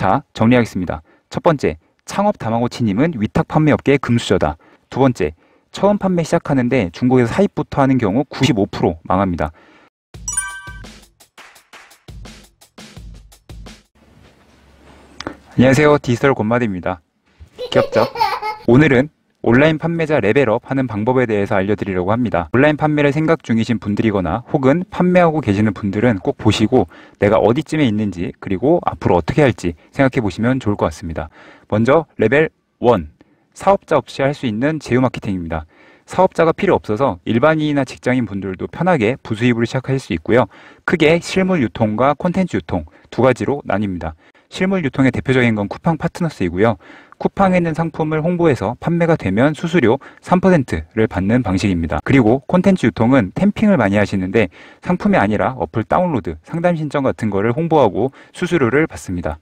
자, 정리하겠습니다. 첫 번째, 창업 다마고치님은 위탁 판매업계의 금수저다. 두 번째, 처음 판매 시작하는데 중국에서 사입부터 하는 경우 95% 망합니다. 안녕하세요, 디지털 곤마드입니다. 귀엽죠? 오늘은 온라인 판매자 레벨업 하는 방법에 대해서 알려드리려고 합니다. 온라인 판매를 생각 중이신 분들이거나 혹은 판매하고 계시는 분들은 꼭 보시고 내가 어디쯤에 있는지 그리고 앞으로 어떻게 할지 생각해 보시면 좋을 것 같습니다. 먼저 레벨 1, 사업자 없이 할 수 있는 제휴 마케팅입니다. 사업자가 필요 없어서 일반인이나 직장인 분들도 편하게 부수입으로 시작하실 수 있고요. 크게 실물 유통과 콘텐츠 유통 두 가지로 나뉩니다. 실물 유통의 대표적인 건 쿠팡 파트너스이고요. 쿠팡에 있는 상품을 홍보해서 판매가 되면 수수료 3%를 받는 방식입니다. 그리고 콘텐츠 유통은 템핑을 많이 하시는데 상품이 아니라 어플 다운로드, 상담 신청 같은 거를 홍보하고 수수료를 받습니다.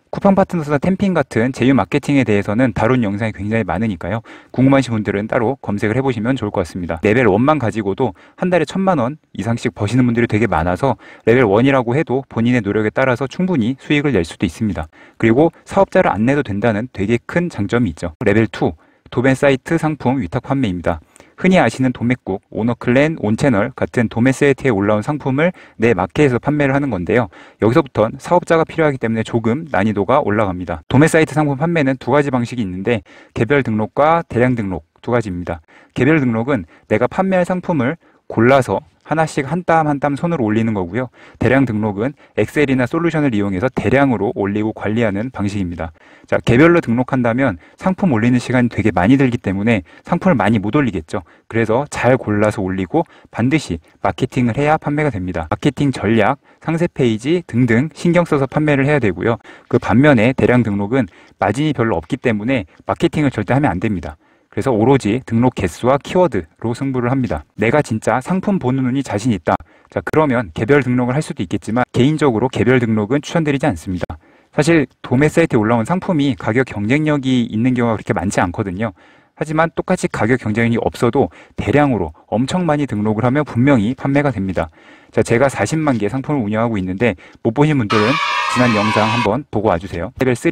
쿠팡 파트너스나 템핑 같은 제휴 마케팅에 대해서는 다룬 영상이 굉장히 많으니까요. 궁금하신 분들은 따로 검색을 해보시면 좋을 것 같습니다. 레벨 1만 가지고도 한 달에 1,000만 원 이상씩 버시는 분들이 되게 많아서 레벨 1이라고 해도 본인의 노력에 따라서 충분히 수익을 낼 수도 있습니다. 그리고 사업자를 안 내도 된다는 되게 큰 장점이 있죠. 레벨 2, 도매 사이트 상품 위탁 판매입니다. 흔히 아시는 도매국, 오너클랜, 온채널 같은 도매 사이트에 올라온 상품을 내 마켓에서 판매를 하는 건데요. 여기서부터 사업자가 필요하기 때문에 조금 난이도가 올라갑니다. 도매 사이트 상품 판매는 두 가지 방식이 있는데 개별 등록과 대량 등록 두 가지입니다. 개별 등록은 내가 판매할 상품을 골라서 하나씩 한 땀 한 땀 손으로 올리는 거고요. 대량 등록은 엑셀이나 솔루션을 이용해서 대량으로 올리고 관리하는 방식입니다. 자, 개별로 등록한다면 상품 올리는 시간이 되게 많이 들기 때문에 상품을 많이 못 올리겠죠. 그래서 잘 골라서 올리고 반드시 마케팅을 해야 판매가 됩니다. 마케팅 전략, 상세 페이지 등등 신경 써서 판매를 해야 되고요. 그 반면에 대량 등록은 마진이 별로 없기 때문에 마케팅을 절대 하면 안 됩니다. 그래서 오로지 등록 개수와 키워드로 승부를 합니다. 내가 진짜 상품 보는 눈이 자신 있다. 자, 그러면 개별 등록을 할 수도 있겠지만 개인적으로 개별 등록은 추천드리지 않습니다. 사실 도매 사이트에 올라온 상품이 가격 경쟁력이 있는 경우가 그렇게 많지 않거든요. 하지만 똑같이 가격 경쟁력이 없어도 대량으로 엄청 많이 등록을 하면 분명히 판매가 됩니다. 자, 제가 40만 개 상품을 운영하고 있는데 못 보신 분들은 지난 영상 한번 보고 와주세요. 레벨 3,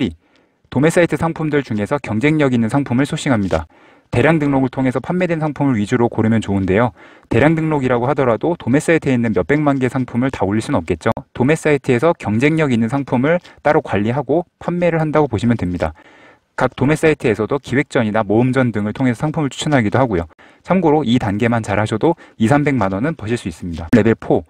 도매 사이트 상품들 중에서 경쟁력 있는 상품을 소싱합니다. 대량 등록을 통해서 판매된 상품을 위주로 고르면 좋은데요. 대량 등록이라고 하더라도 도매 사이트에 있는 몇백만 개 상품을 다 올릴 수는 없겠죠. 도매 사이트에서 경쟁력 있는 상품을 따로 관리하고 판매를 한다고 보시면 됩니다. 각 도매 사이트에서도 기획전이나 모음전 등을 통해서 상품을 추천하기도 하고요. 참고로 이 단계만 잘 하셔도 200~300만 원은 버실 수 있습니다. 레벨 4,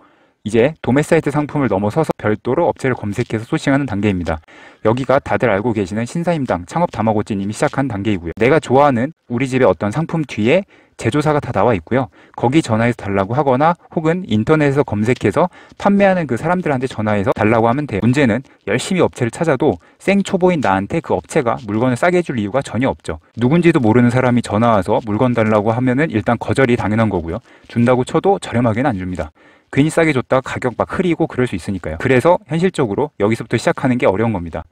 이제 도매 사이트 상품을 넘어서서 별도로 업체를 검색해서 소싱하는 단계입니다. 여기가 다들 알고 계시는 신사임당 창업 다마고찌님이 시작한 단계이고요. 내가 좋아하는 우리 집의 어떤 상품 뒤에 제조사가 다 나와 있고요. 거기 전화해서 달라고 하거나 혹은 인터넷에서 검색해서 판매하는 그 사람들한테 전화해서 달라고 하면 돼요. 문제는 열심히 업체를 찾아도 생초보인 나한테 그 업체가 물건을 싸게 해줄 이유가 전혀 없죠. 누군지도 모르는 사람이 전화와서 물건 달라고 하면은 일단 거절이 당연한 거고요. 준다고 쳐도 저렴하게는 안 줍니다. 괜히 싸게 줬다가 가격 막 흐리고 그럴 수 있으니까요. 그래서 현실적으로 여기서부터 시작하는 게 어려운 겁니다.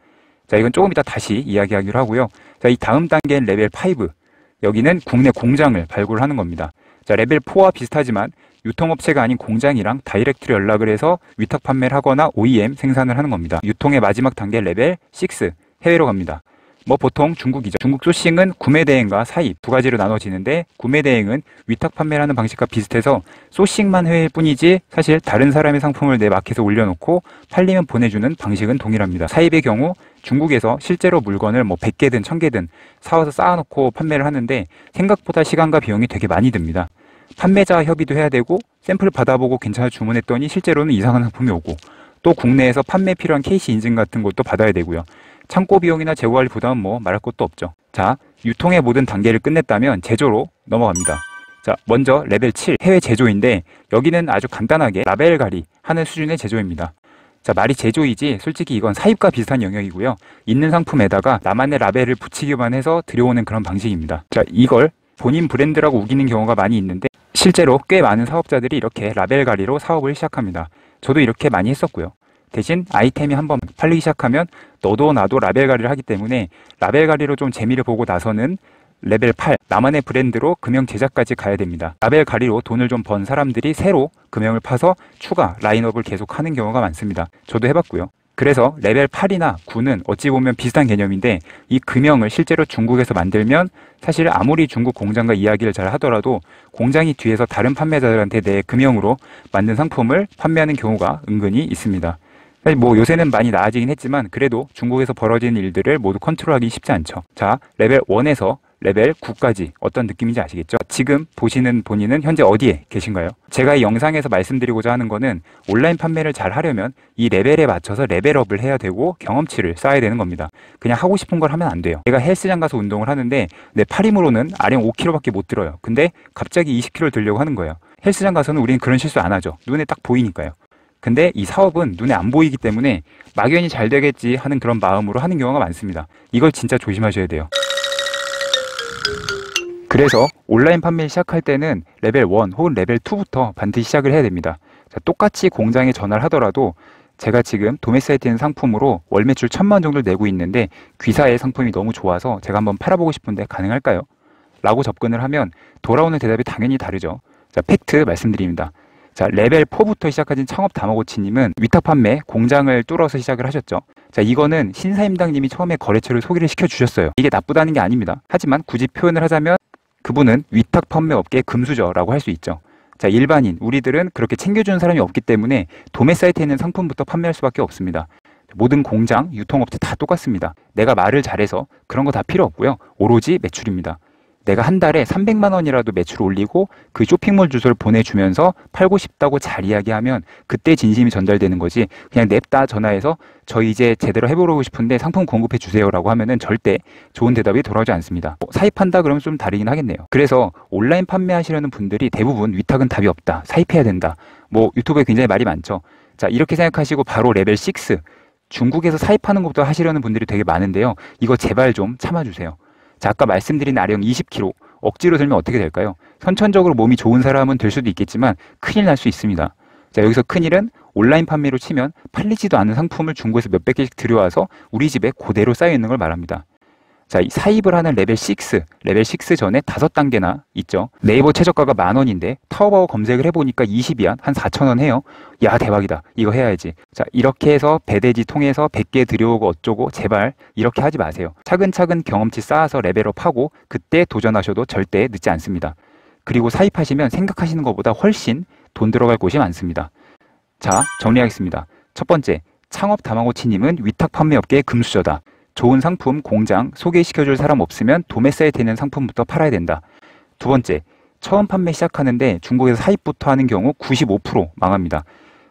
자, 이건 조금 이따 다시 이야기하기로 하고요. 자, 이 다음 단계는 레벨 5. 여기는 국내 공장을 발굴하는 겁니다. 자, 레벨 4와 비슷하지만 유통업체가 아닌 공장이랑 다이렉트로 연락을 해서 위탁 판매를 하거나 OEM 생산을 하는 겁니다. 유통의 마지막 단계 레벨 6, 해외로 갑니다. 보통 중국이죠. 중국 소싱은 구매 대행과 사입 두 가지로 나눠지는데 구매 대행은 위탁 판매를 하는 방식과 비슷해서 소싱만 해외일 뿐이지 사실 다른 사람의 상품을 내 마켓에 올려놓고 팔리면 보내주는 방식은 동일합니다. 사입의 경우 중국에서 실제로 물건을 100개든 1000개든 사와서 쌓아놓고 판매를 하는데 생각보다 시간과 비용이 되게 많이 듭니다. 판매자 협의도 해야 되고 샘플 받아보고 괜찮아 주문했더니 실제로는 이상한 상품이 오고 또 국내에서 판매에 필요한 KC 인증 같은 것도 받아야 되고요. 창고 비용이나 재고 관리 부담은 말할 것도 없죠. 자, 유통의 모든 단계를 끝냈다면 제조로 넘어갑니다. 자, 먼저 레벨 7, 해외 제조인데 여기는 아주 간단하게 라벨 가리 하는 수준의 제조입니다. 자, 말이 제조이지 솔직히 이건 사입과 비슷한 영역이고요. 있는 상품에다가 나만의 라벨을 붙이기만 해서 들여오는 그런 방식입니다. 자, 이걸 본인 브랜드라고 우기는 경우가 많이 있는데 실제로 꽤 많은 사업자들이 이렇게 라벨 가리로 사업을 시작합니다. 저도 이렇게 많이 했었고요. 대신 아이템이 한번 팔리기 시작하면 너도 나도 라벨 가리를 하기 때문에 라벨 가리로 좀 재미를 보고 나서는 레벨 8, 나만의 브랜드로 금형 제작까지 가야 됩니다. 라벨 가리로 돈을 좀 번 사람들이 새로 금형을 파서 추가 라인업을 계속 하는 경우가 많습니다. 저도 해봤고요. 그래서 레벨 8이나 9는 어찌 보면 비슷한 개념인데 이 금형을 실제로 중국에서 만들면 사실 아무리 중국 공장과 이야기를 잘 하더라도 공장이 뒤에서 다른 판매자들한테 내 금형으로 만든 상품을 판매하는 경우가 은근히 있습니다. 사실 뭐 요새는 많이 나아지긴 했지만 그래도 중국에서 벌어지는 일들을 모두 컨트롤하기 쉽지 않죠. 자, 레벨 1에서 레벨 9까지 어떤 느낌인지 아시겠죠? 지금 보시는 본인은 현재 어디에 계신가요? 제가 이 영상에서 말씀드리고자 하는 거는 온라인 판매를 잘 하려면 이 레벨에 맞춰서 레벨업을 해야 되고 경험치를 쌓아야 되는 겁니다. 그냥 하고 싶은 걸 하면 안 돼요. 제가 헬스장 가서 운동을 하는데 내 팔 힘으로는 아령 5kg밖에 못 들어요. 근데 갑자기 20kg 들려고 하는 거예요. 헬스장 가서는 우리는 그런 실수 안 하죠. 눈에 딱 보이니까요. 근데 이 사업은 눈에 안 보이기 때문에 막연히 잘 되겠지 하는 그런 마음으로 하는 경우가 많습니다. 이걸 진짜 조심하셔야 돼요. 그래서 온라인 판매를 시작할 때는 레벨 1 혹은 레벨 2부터 반드시 시작을 해야 됩니다. 자, 똑같이 공장에 전화를 하더라도 제가 지금 도매 사이트에 있는 상품으로 월 매출 1000만 정도를 내고 있는데 귀사의 상품이 너무 좋아서 제가 한번 팔아보고 싶은데 가능할까요? 라고 접근을 하면 돌아오는 대답이 당연히 다르죠. 자, 팩트 말씀드립니다. 자, 레벨 4부터 시작하신 창업 다마고치님은 위탁 판매 공장을 뚫어서 시작을 하셨죠. 자, 이거는 신사임당님이 처음에 거래처를 소개를 시켜주셨어요. 이게 나쁘다는 게 아닙니다. 하지만 굳이 표현을 하자면 그분은 위탁 판매 업계의 금수저라고 할 수 있죠. 자, 일반인, 우리들은 그렇게 챙겨주는 사람이 없기 때문에 도매 사이트에 있는 상품부터 판매할 수밖에 없습니다. 모든 공장, 유통업체 다 똑같습니다. 내가 말을 잘해서 그런 거 다 필요 없고요. 오로지 매출입니다. 내가 한 달에 300만 원이라도 매출을 올리고 그 쇼핑몰 주소를 보내주면서 팔고 싶다고 잘 이야기하면 그때 진심이 전달되는 거지, 그냥 냅다 전화해서 저 이제 제대로 해보고 싶은데 상품 공급해 주세요라고 하면은 절대 좋은 대답이 돌아오지 않습니다. 사입한다 그러면 좀 다르긴 하겠네요. 그래서 온라인 판매하시려는 분들이 대부분 위탁은 답이 없다, 사입해야 된다, 뭐 유튜브에 굉장히 말이 많죠. 자, 이렇게 생각하시고 바로 레벨 6 중국에서 사입하는 것부터 하시려는 분들이 되게 많은데요. 이거 제발 좀 참아주세요. 자, 아까 말씀드린 아령 20kg 억지로 들면 어떻게 될까요? 선천적으로 몸이 좋은 사람은 될 수도 있겠지만 큰일 날 수 있습니다. 자, 여기서 큰일은 온라인 판매로 치면 팔리지도 않는 상품을 중국에서 몇백 개씩 들여와서 우리 집에 그대로 쌓여 있는 걸 말합니다. 자, 이 사입을 하는 레벨 6 전에 5단계나 있죠. 네이버 최저가가 10,000원인데 타오바오 검색을 해보니까 20위안, 한 4,000원 해요. 야, 대박이다. 이거 해야지. 자, 이렇게 해서 배대지 통해서 100개 들여오고 어쩌고, 제발 이렇게 하지 마세요. 차근차근 경험치 쌓아서 레벨업하고 그때 도전하셔도 절대 늦지 않습니다. 그리고 사입하시면 생각하시는 것보다 훨씬 돈 들어갈 곳이 많습니다. 자, 정리하겠습니다. 첫 번째, 창업 다마고치님은 위탁 판매업계의 금수저다. 좋은 상품, 공장, 소개시켜줄 사람 없으면 도매 사이트에 있는 상품부터 팔아야 된다. 두 번째, 처음 판매 시작하는데 중국에서 사입부터 하는 경우 95% 망합니다.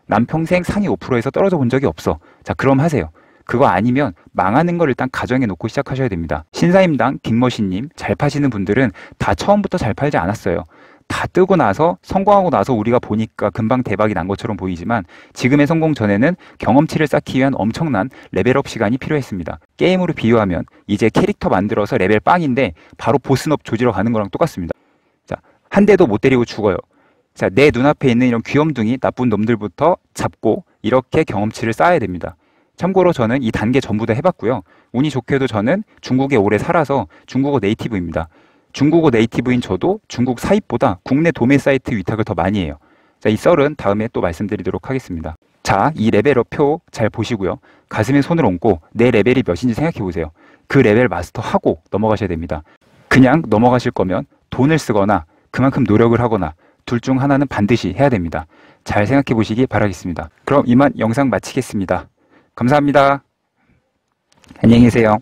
난 평생 상위 5%에서 떨어져 본 적이 없어. 자, 그럼 하세요. 그거 아니면 망하는 걸 일단 가정해 놓고 시작하셔야 됩니다. 신사임당 김머신님 잘 파시는 분들은 다 처음부터 잘 팔지 않았어요. 다 뜨고 나서 성공하고 나서 우리가 보니까 금방 대박이 난 것처럼 보이지만 지금의 성공 전에는 경험치를 쌓기 위한 엄청난 레벨업 시간이 필요했습니다. 게임으로 비유하면 이제 캐릭터 만들어서 레벨 빵인데 바로 보스업 조지러 가는 거랑 똑같습니다. 자, 한 대도 못 때리고 죽어요. 자, 내 눈앞에 있는 이런 귀염둥이 나쁜 놈들부터 잡고 이렇게 경험치를 쌓아야 됩니다. 참고로 저는 이 단계 전부 다 해봤고요. 운이 좋게도 저는 중국에 오래 살아서 중국어 네이티브입니다. 중국어 네이티브인 저도 중국 사입보다 국내 도매 사이트 위탁을 더 많이 해요. 자, 이 썰은 다음에 또 말씀드리도록 하겠습니다. 자, 이 레벨업 표 잘 보시고요. 가슴에 손을 얹고 내 레벨이 몇인지 생각해 보세요. 그 레벨 마스터하고 넘어가셔야 됩니다. 그냥 넘어가실 거면 돈을 쓰거나 그만큼 노력을 하거나 둘 중 하나는 반드시 해야 됩니다. 잘 생각해 보시기 바라겠습니다. 그럼 이만 영상 마치겠습니다. 감사합니다. 안녕히 계세요.